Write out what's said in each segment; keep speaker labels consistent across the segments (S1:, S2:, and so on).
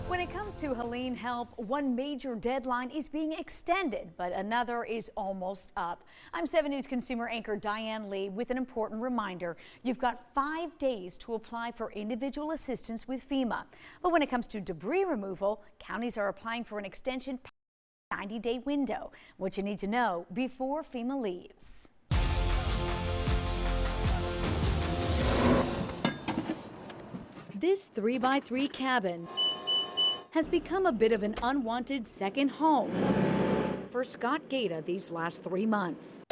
S1: When it comes to Helene help, one major deadline is being extended, but another is almost up. I'm 7 News consumer anchor Diane Lee with an important reminder. You've got 5 days to apply for individual assistance with FEMA. But when it comes to debris removal, counties are applying for an extension past the 90-day window. What you need to know before FEMA leaves. This 3x3 cabin has become a bit of an unwanted second home for Scott Gaeta these last 3 months.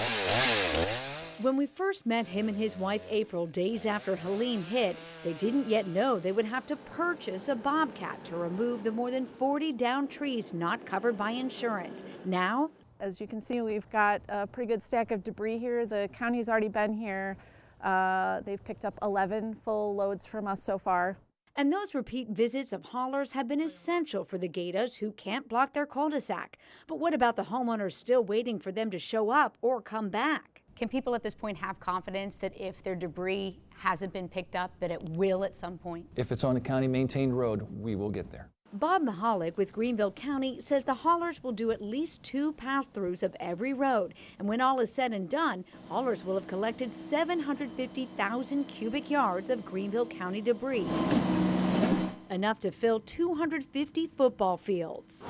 S1: When we first met him and his wife April days after Helene hit, they didn't yet know they would have to purchase a bobcat to remove the more than 40 downed trees not covered by insurance. Now,
S2: as you can see, we've got a pretty good stack of debris here. The county's already been here. They've picked up 11 full loads from us so far.
S1: And those repeat visits of haulers have been essential for the Gaetas who can't block their cul-de-sac. But what about the homeowners still waiting for them to show up or come back? Can people at this point have confidence that if their debris hasn't been picked up, that it will at some point?
S3: If it's on a county-maintained road, we will get there.
S1: Bob Mahalik with Greenville County says the haulers will do at least 2 pass-throughs of every road. And when all is said and done, haulers will have collected 750,000 cubic yards of Greenville County debris, enough to fill 250 football fields.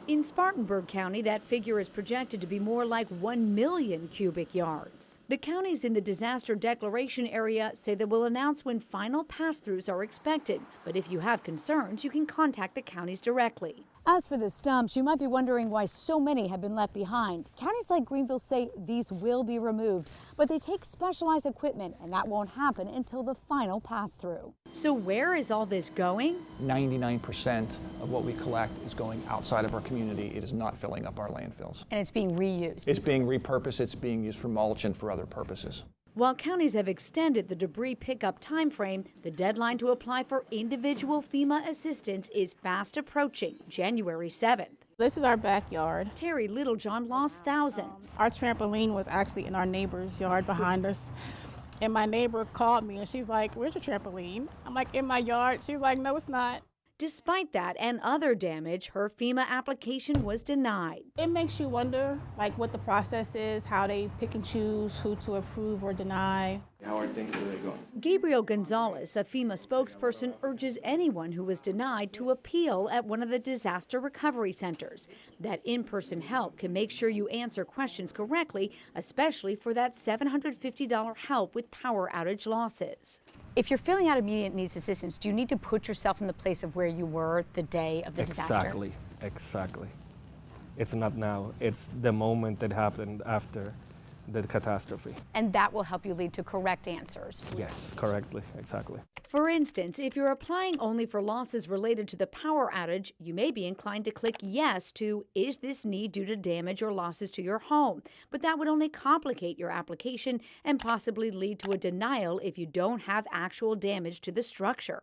S1: In Spartanburg County, that figure is projected to be more like 1 million cubic yards. The counties in the disaster declaration area say they will announce when final pass-throughs are expected. But if you have concerns, you can contact the counties directly. As for the stumps, you might be wondering why so many have been left behind. Counties like Greenville say these will be removed, but they take specialized equipment, and that won't happen until the final pass-through. So where is all this going?
S3: 99% of what we collect is going outside of our community. It is not filling up our landfills.
S1: And it's being reused.
S3: It's being repurposed. It's being used for mulch and for other purposes.
S1: While counties have extended the debris pickup time frame, the deadline to apply for individual FEMA assistance is fast approaching, January 7th.
S2: This is our backyard.
S1: Terry Littlejohn lost thousands.
S2: Our trampoline was actually in our neighbor's yard behind us. And my neighbor called me and she's like, "Where's your trampoline?" I'm like, "In my yard." She's like, "No, it's not."
S1: Despite that and other damage, her FEMA application was denied.
S2: It makes you wonder, like, what the process is, how they pick and choose who to approve or deny.
S4: How are things today going?
S1: Gabriel Gonzalez, a FEMA spokesperson, urges anyone who was denied to appeal at one of the disaster recovery centers. That in-person help can make sure you answer questions correctly, especially for that $750 help with power outage losses. If you're filling out immediate needs assistance, do you need to put yourself in the place of where you were the day of the disaster?
S5: Exactly. It's not now. It's the moment that happened after the catastrophe.
S1: And that will help you lead to correct answers.
S5: Yes, correctly, exactly.
S1: For instance, if you're applying only for losses related to the power outage, you may be inclined to click yes to, is this need due to damage or losses to your home? But that would only complicate your application and possibly lead to a denial if you don't have actual damage to the structure.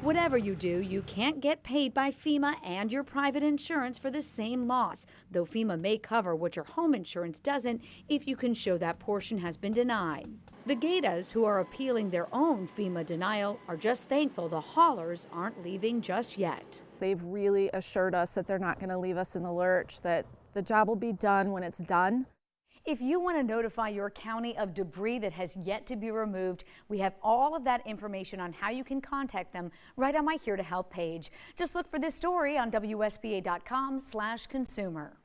S1: Whatever you do, you can't get paid by FEMA and your private insurance for the same loss, though FEMA may cover what your home insurance doesn't if you can show that portion has been denied. The Gaetas, who are appealing their own FEMA denial, are just thankful the haulers aren't leaving just yet.
S2: They've really assured us that they're not going to leave us in the lurch, that the job will be done when it's done.
S1: If you want to notify your county of debris that has yet to be removed, we have all of that information on how you can contact them right on my Here to Help page. Just look for this story on WSBA.com/consumer.